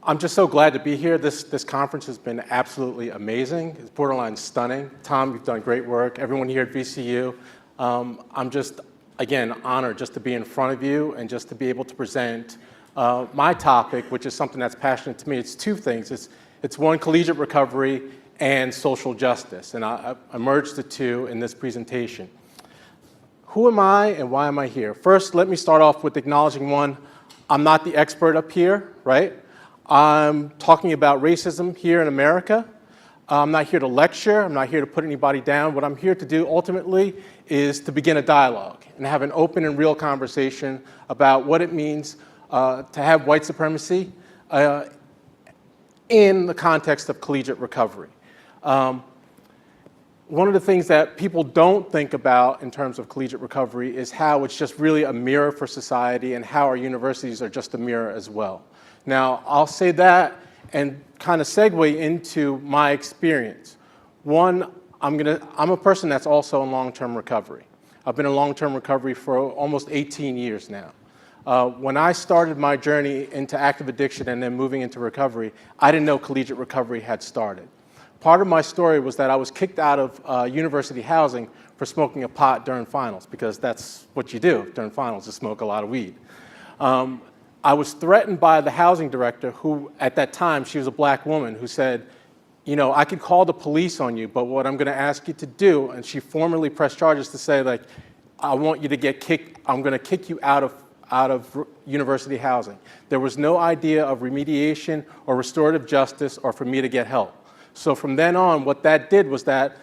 I'm just so glad to be here. This conference has been absolutely amazing. It's borderline stunning. Tom, you've done great work. Everyone here at VCU. I'm just, again, honored just to be in front of you and just to be able to present my topic, which is something that's passionate to me. It's two things. It's one, collegiate recovery and social justice. And I merged the two in this presentation. Who am I and why am I here? First, let me start off with acknowledging one, I'm not the expert up here, right? I'm talking about racism here in America. I'm not here to lecture. I'm not here to put anybody down. What I'm here to do ultimately is to begin a dialogue and have an open and real conversation about what it means to have white supremacy in the context of collegiate recovery. One of the things that people don't think about in terms of collegiate recovery is how it's just really a mirror for society and how our universities are just a mirror as well. Now, I'll say that and kind of segue into my experience. One, I'm a person that's also in long-term recovery. I've been in long-term recovery for almost 18 years now. When I started my journey into active addiction and then moving into recovery, I didn't know collegiate recovery had started. Part of my story was that I was kicked out of university housing for smoking a pot during finals, because that's what you do during finals, is smoke a lot of weed. I was threatened by the housing director who, at that time, she was a black woman, who said, you know, I could call the police on you, but what I'm going to ask you to do, and she formally pressed charges to say, like, I want you to get kicked, I'm going to kick you out of university housing. There was no idea of remediation or restorative justice or for me to get help. So from then on, what that did was that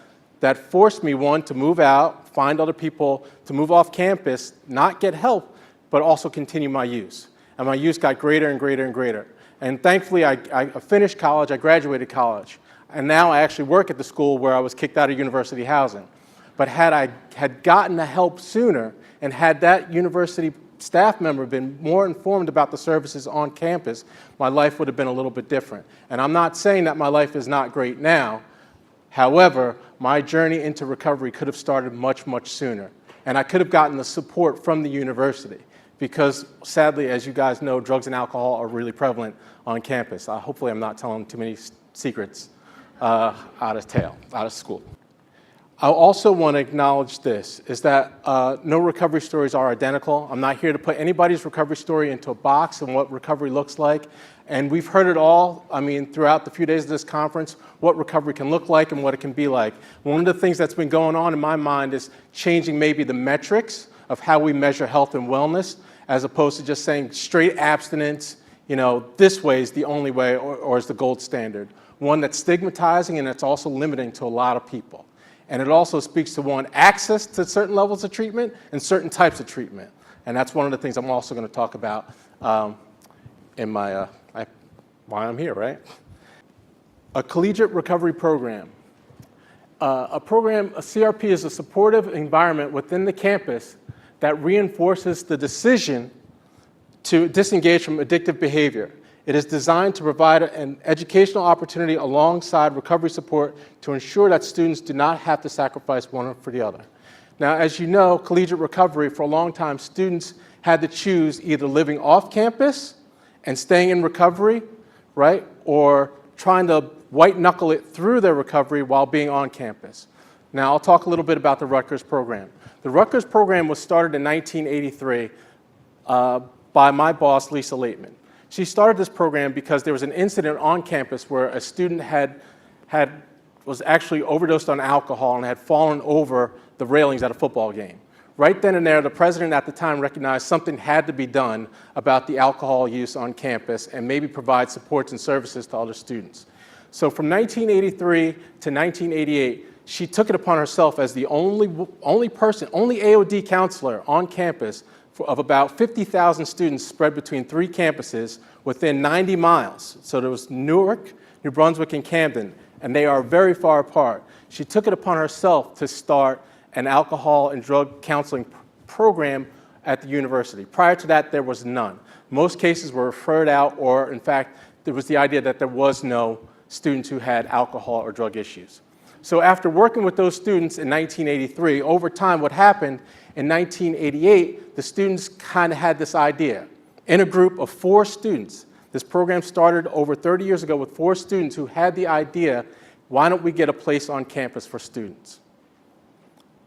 forced me, one, to move out, find other people, to move off campus, not get help, but also continue my use. And my use got greater and greater and greater. And thankfully, I finished college, I graduated college. And now I actually work at the school where I was kicked out of university housing. But had I gotten the help sooner, and had that university staff member been more informed about the services on campus, my life would have been a little bit different. And I'm not saying that my life is not great now. However, my journey into recovery could have started much, much sooner. And I could have gotten the support from the university. Because sadly, as you guys know, drugs and alcohol are really prevalent on campus. Hopefully I'm not telling too many secrets out of school. I also want to acknowledge this, is that no recovery stories are identical. I'm not here to put anybody's recovery story into a box and what recovery looks like. And we've heard it all, I mean, throughout the few days of this conference, what recovery can look like and what it can be like. One of the things that's been going on in my mind is changing maybe the metrics of how we measure health and wellness, as opposed to just saying straight abstinence, you know, this way is the only way or is the gold standard. One that's stigmatizing and it's also limiting to a lot of people. And it also speaks to, one, access to certain levels of treatment and certain types of treatment. And that's one of the things I'm also going to talk about in my, why I'm here, right? A collegiate recovery program. A CRP is a supportive environment within the campus that reinforces the decision to disengage from addictive behavior. It is designed to provide an educational opportunity alongside recovery support to ensure that students do not have to sacrifice one for the other. Now, as you know, collegiate recovery, for a long time, students had to choose either living off campus and staying in recovery, right, or trying to white knuckle it through their recovery while being on campus. Now, I'll talk a little bit about the Rutgers program. The Rutgers program was started in 1983 by my boss, Lisa Laitman. She started this program because there was an incident on campus where a student was actually overdosed on alcohol and had fallen over the railings at a football game. Right then and there, the president at the time recognized something had to be done about the alcohol use on campus and maybe provide supports and services to other students. So from 1983 to 1988, she took it upon herself as the only AOD counselor on campus of about 50,000 students spread between 3 campuses within 90 miles. So there was Newark, New Brunswick, and Camden, and they are very far apart. She took it upon herself to start an alcohol and drug counseling program at the university. Prior to that, there was none. Most cases were referred out, or in fact, there was the idea that there was no students who had alcohol or drug issues. So after working with those students in 1983, over time what happened in 1988, the students kind of had this idea. In a group of 4 students, This program started over 30 years ago with 4 students who had the idea, why don't we get a place on campus for students?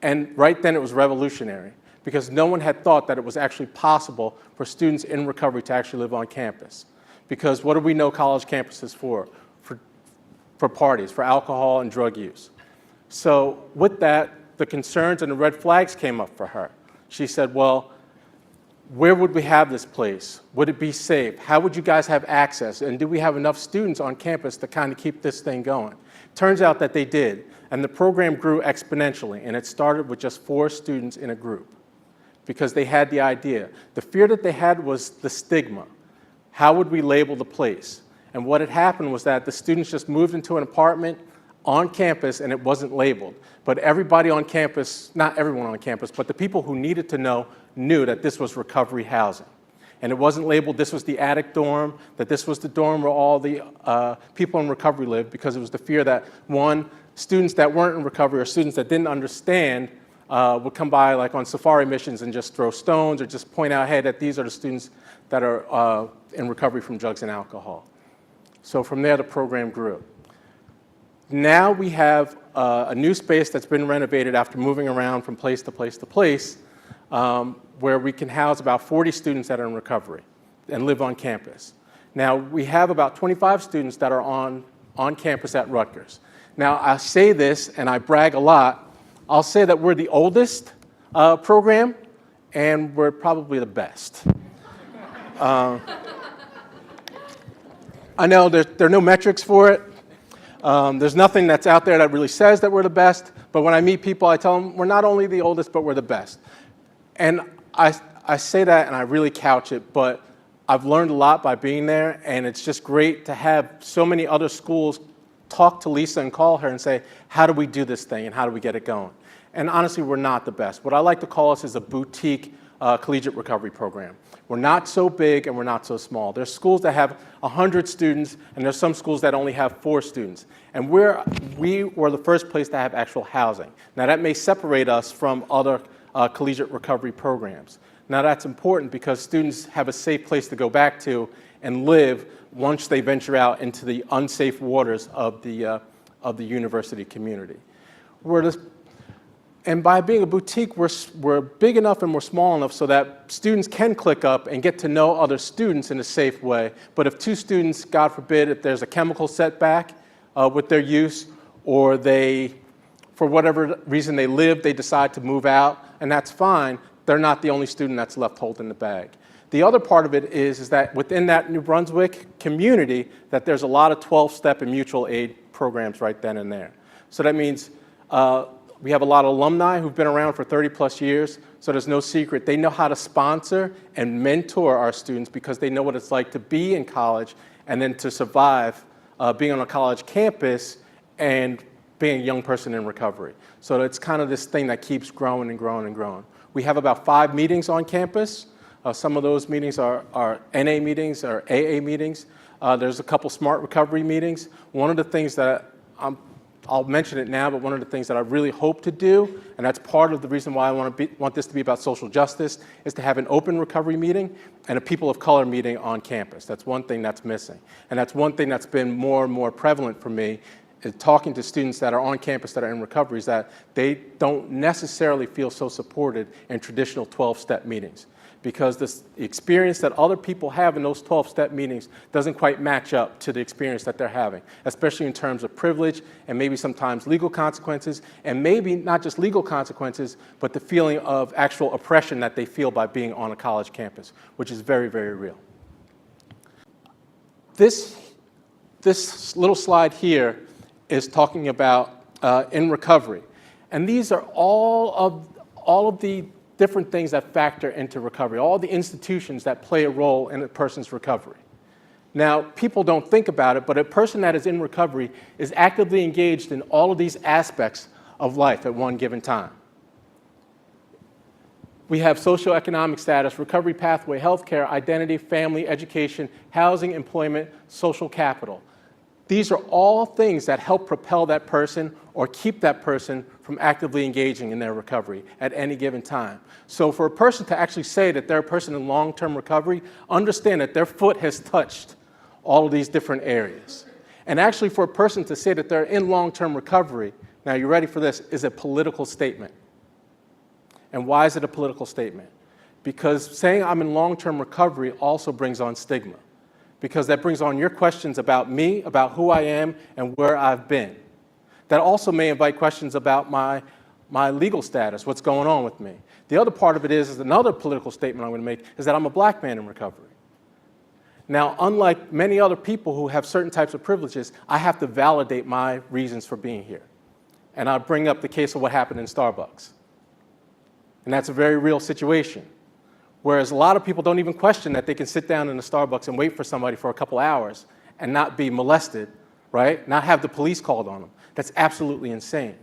And right then it was revolutionary, because no one had thought that it was actually possible for students in recovery to actually live on campus. Because what do we know college campuses for? For parties, for alcohol and drug use. So with that, the concerns and the red flags came up for her. She said, well, where would we have this place? Would it be safe? How would you guys have access? And do we have enough students on campus to kind of keep this thing going? Turns out that they did. And the program grew exponentially. And it started with just 4 students in a group because they had the idea. The fear that they had was the stigma. How would we label the place? And what had happened was that the students just moved into an apartment on campus and it wasn't labeled. But everybody on campus, not everyone on campus, but the people who needed to know knew that this was recovery housing. And it wasn't labeled this was the attic dorm, that this was the dorm where all the people in recovery lived, because it was the fear that, one, students that weren't in recovery or students that didn't understand would come by like on safari missions and just throw stones or just point out, hey, that these are the students that are in recovery from drugs and alcohol. So from there, the program grew. Now we have a new space that's been renovated after moving around from place to place to place, where we can house about 40 students that are in recovery and live on campus. Now, we have about 25 students that are on campus at Rutgers. Now, I say this, and I brag a lot. I'll say that we're the oldest program, and we're probably the best. I know there are no metrics for it. There's nothing that's out there that really says that we're the best, but when I meet people, I tell them we're not only the oldest, but we're the best. And I say that and I really couch it, but I've learned a lot by being there, and it's just great to have so many other schools talk to Lisa and call her and say, how do we do this thing and how do we get it going? And honestly, we're not the best. What I like to call us is a boutique collegiate recovery program. We're not so big and we're not so small. There's schools that have 100 students, and there's some schools that only have 4 students. And we were the first place to have actual housing. Now that may separate us from other collegiate recovery programs. Now that's important because students have a safe place to go back to and live once they venture out into the unsafe waters of the university community. And by being a boutique, we're big enough and we're small enough so that students can click up and get to know other students in a safe way. But if 2 students, God forbid, if there's a chemical setback with their use, or they, for whatever reason they decide to move out, and that's fine, they're not the only student that's left holding the bag. The other part of it is that within that New Brunswick community, that there's a lot of 12-step and mutual aid programs right then and there. So that means we have a lot of alumni who've been around for 30-plus years, so there's no secret. They know how to sponsor and mentor our students because they know what it's like to be in college and then to survive being on a college campus and being a young person in recovery. So it's kind of this thing that keeps growing and growing and growing. We have about 5 meetings on campus. Some of those meetings are NA meetings or AA meetings. There's a couple smart recovery meetings. One of the things that I'll mention it now, but one of the things that I really hope to do, and that's part of the reason why I want this to be about social justice, is to have an open recovery meeting and a people of color meeting on campus. That's one thing that's missing. And that's one thing that's been more and more prevalent for me, is talking to students that are on campus that are in recovery, is that they don't necessarily feel so supported in traditional 12-step meetings, because the experience that other people have in those 12-step meetings doesn't quite match up to the experience that they're having, especially in terms of privilege and maybe sometimes legal consequences, and maybe not just legal consequences, but the feeling of actual oppression that they feel by being on a college campus, which is very, very real. This little slide here is talking about in recovery. And these are all of the different things that factor into recovery, all the institutions that play a role in a person's recovery. Now, people don't think about it, but a person that is in recovery is actively engaged in all of these aspects of life at one given time. We have socioeconomic status, recovery pathway, healthcare, identity, family, education, housing, employment, social capital. These are all things that help propel that person or keep that person from actively engaging in their recovery at any given time. So for a person to actually say that they're a person in long-term recovery, understand that their foot has touched all of these different areas. And actually, for a person to say that they're in long-term recovery, now you ready for this, is a political statement. And why is it a political statement? Because saying I'm in long-term recovery also brings on stigma, because that brings on your questions about me, about who I am, and where I've been. That also may invite questions about my legal status, what's going on with me. The other part of it is another political statement I'm going to make, is that I'm a black man in recovery. Now, unlike many other people who have certain types of privileges, I have to validate my reasons for being here. And I'll bring up the case of what happened in Starbucks. And that's a very real situation. Whereas a lot of people don't even question that they can sit down in a Starbucks and wait for somebody for a couple hours and not be molested, right? Not have the police called on them. That's absolutely insane.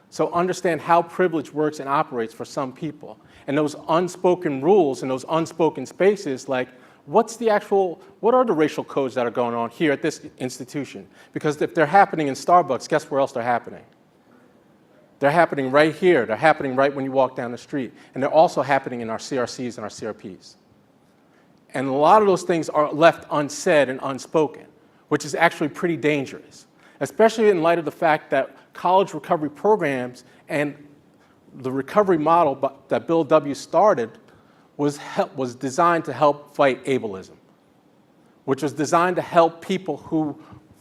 So understand how privilege works and operates for some people. And those unspoken rules and those unspoken spaces, like what are the racial codes that are going on here at this institution? Because if they're happening in Starbucks, guess where else they're happening? They're happening right here. They're happening right when you walk down the street. And they're also happening in our CRCs and our CRPs. And a lot of those things are left unsaid and unspoken, which is actually pretty dangerous, especially in light of the fact that college recovery programs and the recovery model that Bill W. started was designed to help fight ableism, which was designed to help people who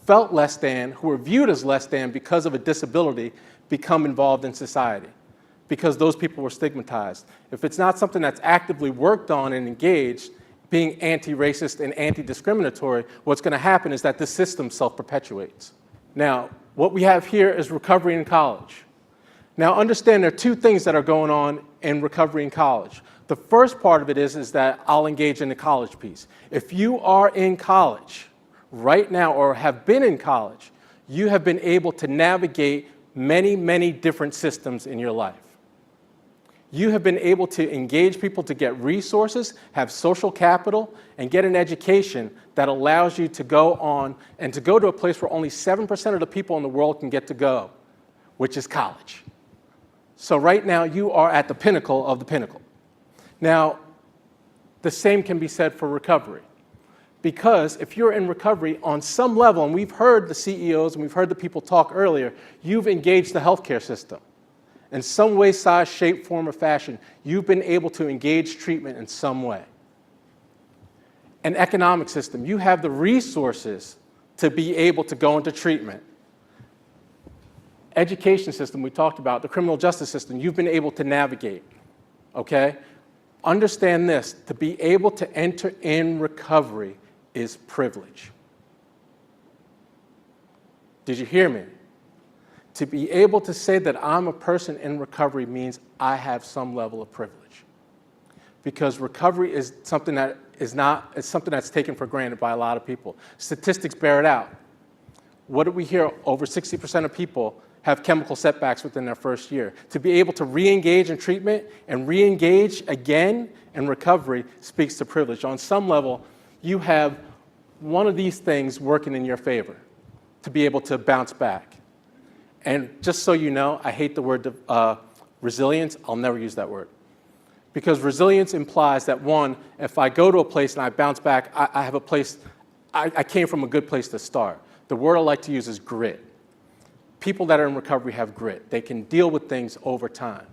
felt less than, who were viewed as less than because of a disability, become involved in society, because those people were stigmatized. If it's not something that's actively worked on and engaged, being anti-racist and anti-discriminatory, what's going to happen is that this system self-perpetuates. Now, what we have here is recovery in college. Now, understand there are two things that are going on in recovery in college. The first part of it is that I'll engage in the college piece. If you are in college right now or have been in college, you have been able to navigate many, many different systems in your life. You have been able to engage people to get resources, have social capital, and get an education that allows you to go on and to go to a place where only 7% of the people in the world can get to go, which is college. So right now, you are at the pinnacle of the pinnacle. Now, the same can be said for recovery. Because if you're in recovery on some level, and we've heard the CEOs and we've heard the people talk earlier, you've engaged the healthcare system. In some way, size, shape, form, or fashion, you've been able to engage treatment in some way. An economic system, you have the resources to be able to go into treatment. Education system, we talked about, the criminal justice system, you've been able to navigate, okay? Understand this, to be able to enter in recovery is privilege. Did you hear me? To be able to say that I'm a person in recovery means I have some level of privilege. Because recovery is something that it's something that's taken for granted by a lot of people. Statistics bear it out. What do we hear? Over 60% of people have chemical setbacks within their first year. To be able to re-engage in treatment and re-engage again in recovery speaks to privilege. On some level, you have one of these things working in your favor to be able to bounce back. And just so you know, I hate the word resilience. I'll never use that word. Because resilience implies that, one, if I go to a place and I bounce back, I have a place, I came from a good place to start. The word I like to use is grit. People that are in recovery have grit. They can deal with things over time.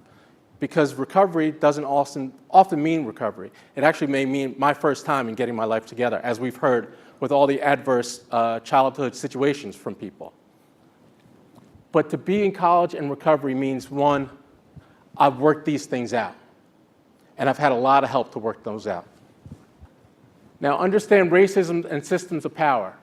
Because recovery doesn't often mean recovery. It actually may mean my first time in getting my life together, as we've heard with all the adverse childhood situations from people. But to be in college and recovery means, one, I've worked these things out. And I've had a lot of help to work those out. Now, understand racism and systems of power.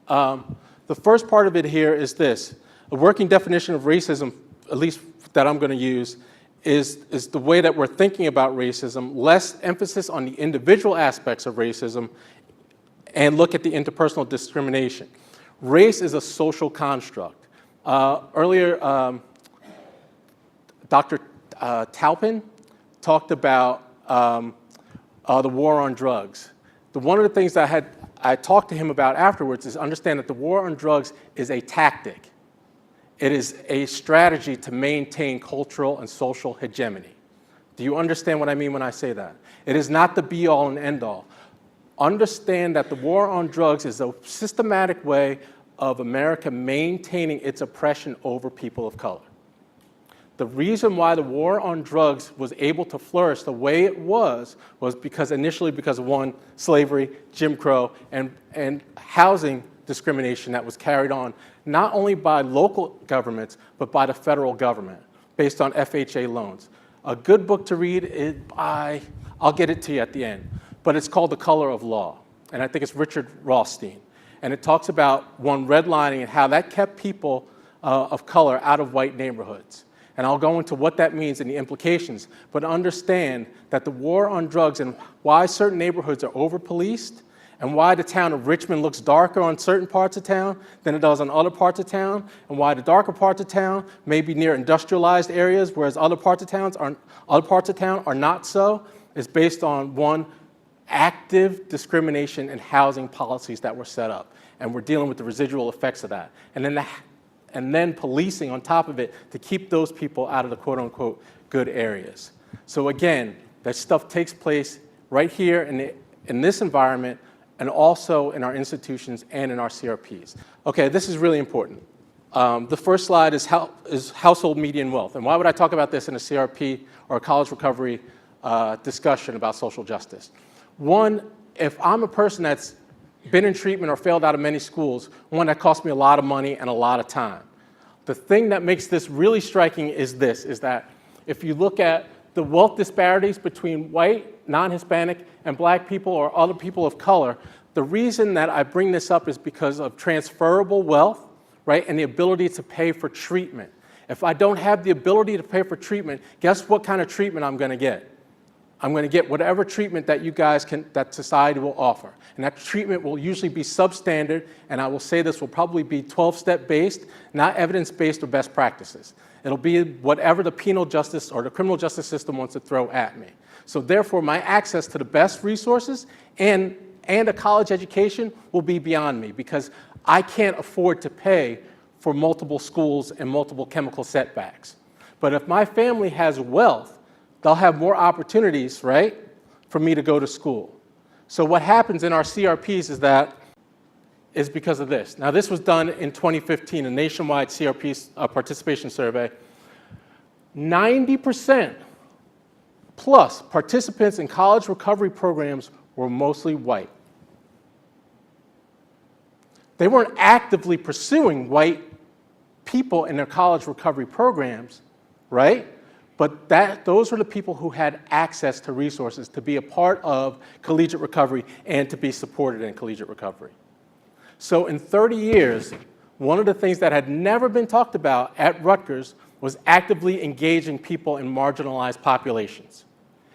The first part of it here is this. A working definition of racism, at least that I'm going to use, is the way that we're thinking about racism, less emphasis on the individual aspects of racism, and look at the interpersonal discrimination. Race is a social construct. Earlier, Dr. Taupin talked about the war on drugs. One of the things that I talked to him about afterwards is understand that the war on drugs is a tactic. It is a strategy to maintain cultural and social hegemony. Do you understand what I mean when I say that? It is not the be-all and end-all. understand that the war on drugs is a systematic way of America maintaining its oppression over people of color. The reason why the war on drugs was able to flourish the way it was initially because of one, slavery, Jim Crow, and housing discrimination that was carried on not only by local governments, but by the federal government based on FHA loans. A good book to read is by, I'll get it to you at the end, but it's called The Color of Law, and I think it's Richard Rothstein. And it talks about one redlining and how that kept people of color out of white neighborhoods. And I'll go into what that means and the implications, but understand that the war on drugs and why certain neighborhoods are over-policed and why the town of Richmond looks darker on certain parts of town than it does on other parts of town, and why the darker parts of town may be near industrialized areas, whereas other parts of town are not so, is based on one, active discrimination and housing policies that were set up. And we're dealing with the residual effects of that. And then policing on top of it to keep those people out of the quote-unquote good areas. So again, that stuff takes place right here in this environment and also in our institutions and in our CRPs. Okay, this is really important. The first slide is household median wealth. And why would I talk about this in a CRP or a college recovery discussion about social justice? One, if I'm a person that's been in treatment or failed out of many schools, one, that cost me a lot of money and a lot of time. The thing that makes this really striking is that if you look at the wealth disparities between white, non-Hispanic, and black people or other people of color, the reason that I bring this up is because of transferable wealth, right, and the ability to pay for treatment. If I don't have the ability to pay for treatment, guess what kind of treatment I'm going to get? I'm going to get whatever treatment that you guys that society will offer. And that treatment will usually be substandard, and I will say this will probably be 12-step based, not evidence-based or best practices. It'll be whatever the penal justice or the criminal justice system wants to throw at me. So therefore, my access to the best resources and a college education will be beyond me because I can't afford to pay for multiple schools and multiple chemical setbacks. But if my family has wealth, they'll have more opportunities, right, for me to go to school. So what happens in our CRPs is because of this. Now, this was done in 2015, a nationwide CRP participation survey. 90% plus participants in college recovery programs were mostly white. They weren't actively pursuing white people in their college recovery programs, right? But those were the people who had access to resources to be a part of collegiate recovery and to be supported in collegiate recovery. So in 30 years, one of the things that had never been talked about at Rutgers was actively engaging people in marginalized populations.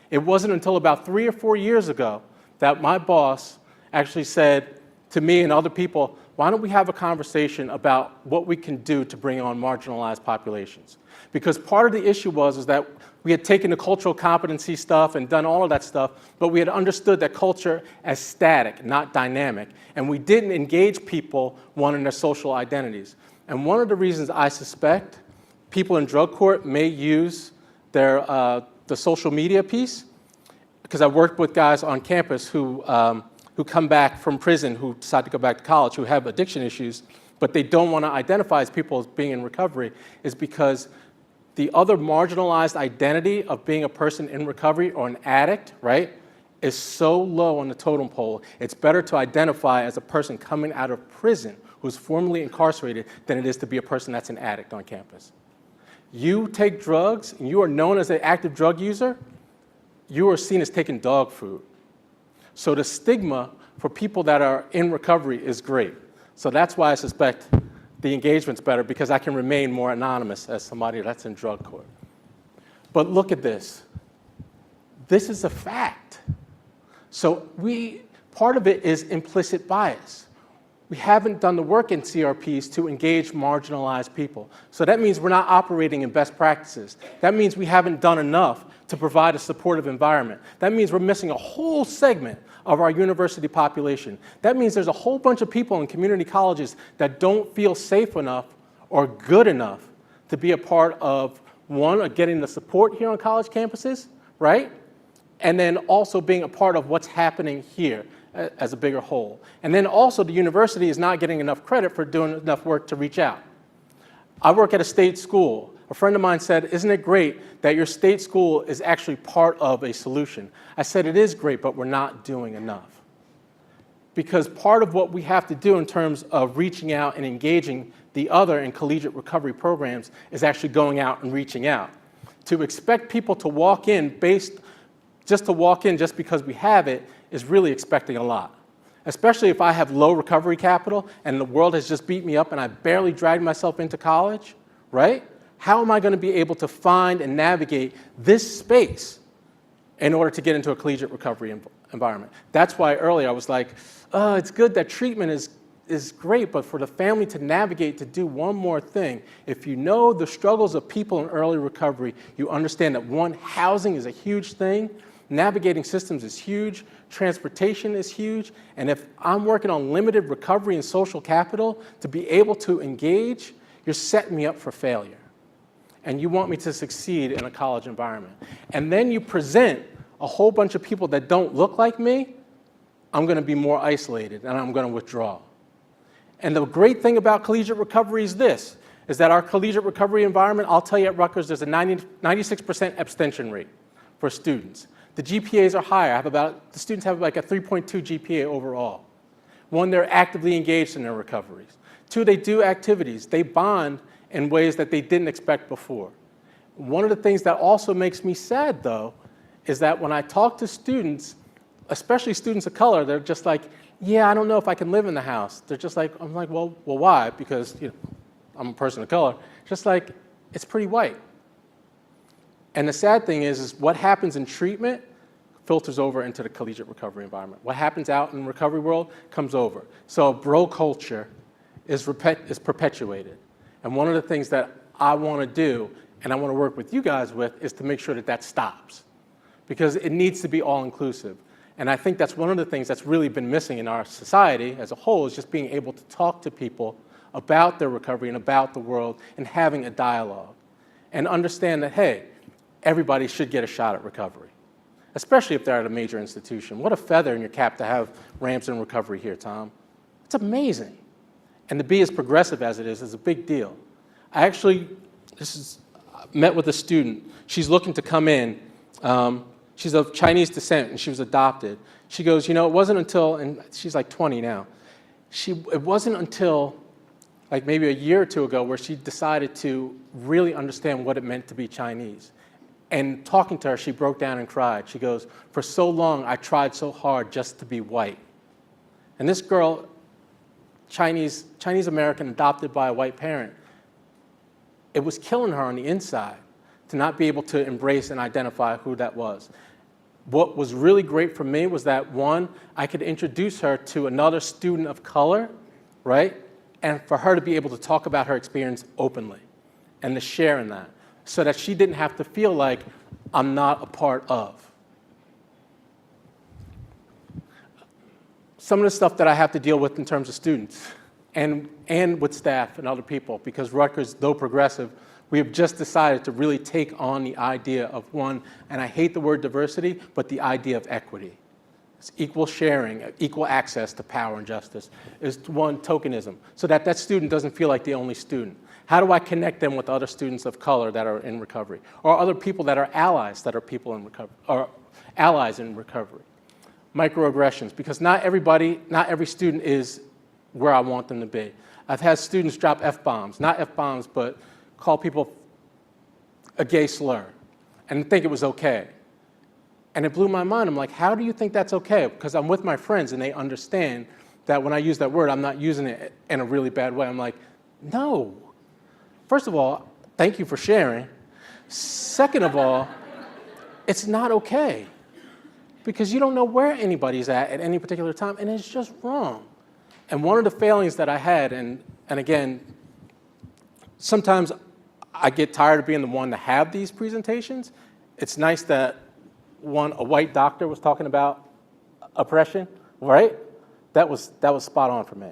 It wasn't until about 3 or 4 years ago that my boss actually said to me and other people, why don't we have a conversation about what we can do to bring on marginalized populations? Because part of the issue was that we had taken the cultural competency stuff and done all of that stuff, but we had understood that culture as static, not dynamic, and we didn't engage people, one, in their social identities. And one of the reasons I suspect people in drug court may use the social media piece, because I worked with guys on campus who come back from prison, who decide to go back to college, who have addiction issues, but they don't want to identify as people as being in recovery, is because the other marginalized identity of being a person in recovery or an addict, right, is so low on the totem pole, it's better to identify as a person coming out of prison who's formerly incarcerated than it is to be a person that's an addict on campus. You take drugs and you are known as an active drug user, you are seen as taking dog food. So the stigma for people that are in recovery is great. So that's why I suspect the engagement's better, because I can remain more anonymous as somebody that's in drug court. But look at this. This is a fact. So part of it is implicit bias. We haven't done the work in CRPs to engage marginalized people. So that means we're not operating in best practices. That means we haven't done enough to provide a supportive environment. That means we're missing a whole segment of our university population. That means there's a whole bunch of people in community colleges that don't feel safe enough or good enough to be a part of, one, of getting the support here on college campuses, right? And then also being a part of what's happening here as a bigger whole. And then also the university is not getting enough credit for doing enough work to reach out. I work at a state school. A friend of mine said, isn't it great that your state school is actually part of a solution? I said, it is great, but we're not doing enough. Because part of what we have to do in terms of reaching out and engaging the other in collegiate recovery programs is actually going out and reaching out. To expect people to walk in just because we have it is really expecting a lot. Especially if I have low recovery capital and the world has just beat me up and I barely dragged myself into college, right? How am I going to be able to find and navigate this space in order to get into a collegiate recovery environment? That's why earlier I was like, oh, it's good that treatment is great, but for the family to navigate, to do one more thing, if you know the struggles of people in early recovery, you understand that one, housing is a huge thing, navigating systems is huge, transportation is huge, and if I'm working on limited recovery and social capital, to be able to engage, you're setting me up for failure. And you want me to succeed in a college environment. And then you present a whole bunch of people that don't look like me, I'm going to be more isolated and I'm going to withdraw. And the great thing about collegiate recovery is this, is that our collegiate recovery environment, I'll tell you at Rutgers, there's a 96% abstention rate for students. The GPAs are higher. The students have like a 3.2 GPA overall. One, they're actively engaged in their recoveries. Two, they do activities. They bond in ways that they didn't expect before. One of the things that also makes me sad, though, is that when I talk to students, especially students of color, they're just like, yeah, I don't know if I can live in the house. They're just like, I'm like, well, why? Because I'm a person of color. Just like, it's pretty white. And the sad thing is what happens in treatment filters over into the collegiate recovery environment. What happens out in the recovery world comes over. So bro culture is perpetuated. And one of the things that I want to do, and I want to work with you guys with, is to make sure that that stops. Because it needs to be all-inclusive. And I think that's one of the things that's really been missing in our society as a whole, is just being able to talk to people about their recovery and about the world and having a dialogue. And understand that, hey, everybody should get a shot at recovery, especially if they're at a major institution. What a feather in your cap to have ramps in recovery here, Tom. It's amazing. And to be as progressive as it is a big deal. I actually met with a student. She's looking to come in. She's of Chinese descent, and she was adopted. She goes, it wasn't until, and she's like 20 now, it wasn't until like maybe a year or two ago where she decided to really understand what it meant to be Chinese. And talking to her, she broke down and cried. She goes, for so long, I tried so hard just to be white. And this girl, Chinese American, adopted by a white parent, it was killing her on the inside to not be able to embrace and identify who that was. What was really great for me was that, one, I could introduce her to another student of color, right? And for her to be able to talk about her experience openly and to share in that, so that she didn't have to feel like I'm not a part of. Some of the stuff that I have to deal with in terms of students and with staff and other people, because Rutgers, though progressive, we have just decided to really take on the idea of one, and I hate the word diversity, but the idea of equity. It's equal sharing, equal access to power and justice is one, tokenism, so that that student doesn't feel like the only student. How do I connect them with other students of color that are in recovery, or other people that are allies that are people in recovery, or allies in recovery? Microaggressions, because not every student is where I want them to be. I've had students drop F-bombs, not F-bombs, but call people a gay slur and think it was okay. And it blew my mind. I'm like, how do you think that's okay? Because I'm with my friends and they understand that when I use that word, I'm not using it in a really bad way. I'm like, no. First of all, thank you for sharing. Second of all, it's not okay. Because you don't know where anybody's at any particular time, and it's just wrong. And one of the failings that I had, and again, sometimes I get tired of being the one to have these presentations. It's nice that a white doctor was talking about oppression, right? That was spot on for me.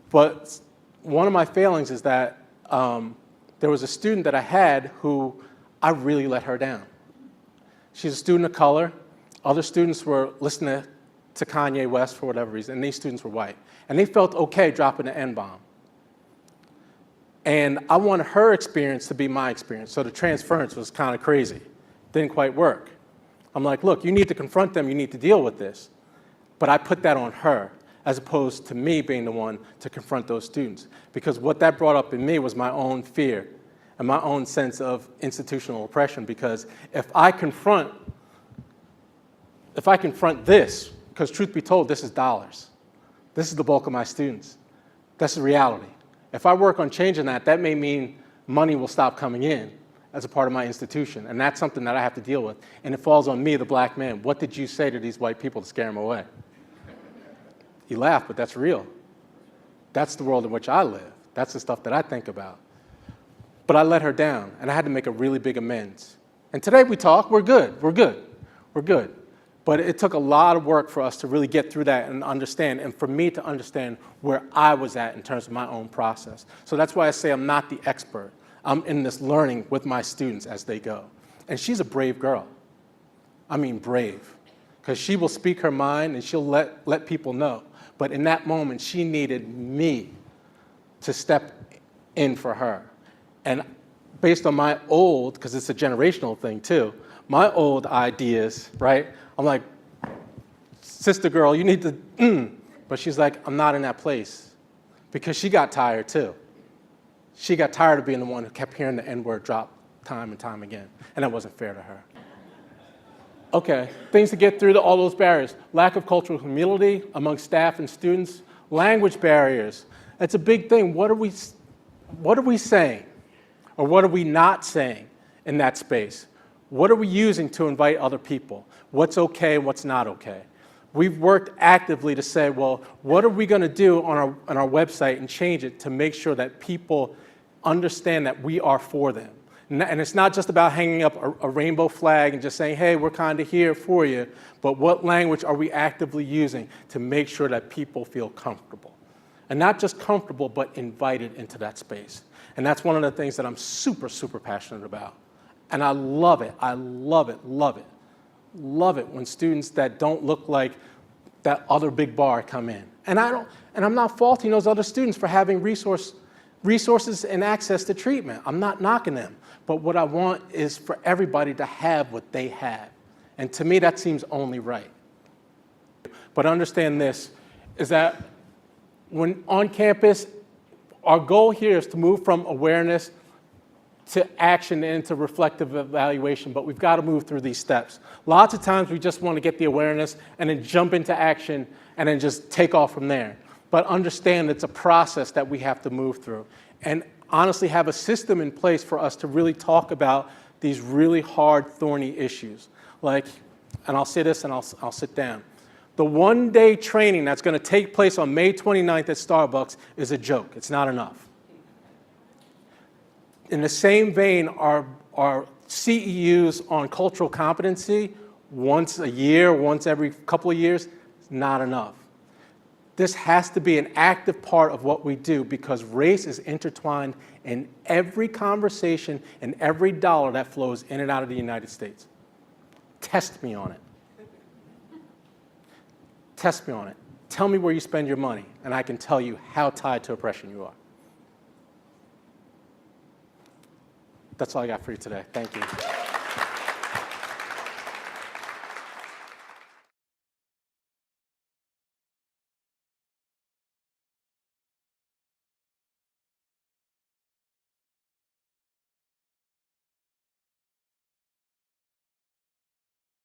But one of my failings is that there was a student that I had who I really let her down. She's a student of color. Other students were listening to to Kanye West for whatever reason, and these students were white. And they felt okay dropping the N-bomb. And I wanted her experience to be my experience, so the transference was kind of crazy. Didn't quite work. I'm like, look, you need to confront them, you need to deal with this. But I put that on her, as opposed to me being the one to confront those students. Because what that brought up in me was my own fear and my own sense of institutional oppression. Because if I confront this, because truth be told, this is dollars. This is the bulk of my students. That's the reality. If I work on changing that, that may mean money will stop coming in as a part of my institution. And that's something that I have to deal with. And it falls on me, the black man. What did you say to these white people to scare them away? You laugh, but that's real. That's the world in which I live. That's the stuff that I think about. But I let her down, and I had to make a really big amends. And today we talk, we're good, we're good, we're good. But it took a lot of work for us to really get through that and understand, and for me to understand where I was at in terms of my own process. So that's why I say I'm not the expert. I'm in this learning with my students as they go. And she's a brave girl. I mean brave. Because she will speak her mind and she'll let people know. But in that moment, she needed me to step in for her. And based on my old, because it's a generational thing too, my old ideas, right? I'm like, sister girl, you need to, But she's like, I'm not in that place. Because she got tired too. She got tired of being the one who kept hearing the N-word drop time and time again. And that wasn't fair to her. Okay, things to get through all those barriers. Lack of cultural humility among staff and students. Language barriers. That's a big thing. What are we saying? Or what are we not saying in that space? What are we using to invite other people? What's okay and what's not okay? We've worked actively to say, well, what are we going to do on our website and change it to make sure that people understand that we are for them? And it's not just about hanging up a rainbow flag and just saying, hey, we're kind of here for you, but what language are we actively using to make sure that people feel comfortable? And not just comfortable, but invited into that space. And that's one of the things that I'm super, super passionate about. And I love it. I love it, love it. Love it when students that don't look like that other big bar come in. And I'm not faulting those other students for having resources and access to treatment. I'm not knocking them. But what I want is for everybody to have what they have. And to me, that seems only right. But understand this, is that when on campus, our goal here is to move from awareness to action and into reflective evaluation, but we've got to move through these steps. Lots of times we just want to get the awareness and then jump into action and then just take off from there. But understand it's a process that we have to move through. And honestly have a system in place for us to really talk about these really hard, thorny issues. Like, and I'll say this and I'll sit down. The one-day training that's going to take place on May 29th at Starbucks is a joke. It's not enough. In the same vein, our CEUs on cultural competency, once a year, once every couple of years, is not enough. This has to be an active part of what we do because race is intertwined in every conversation and every dollar that flows in and out of the United States. Test me on it. Test me on it. Tell me where you spend your money, and I can tell you how tied to oppression you are. That's all I got for you today. Thank you.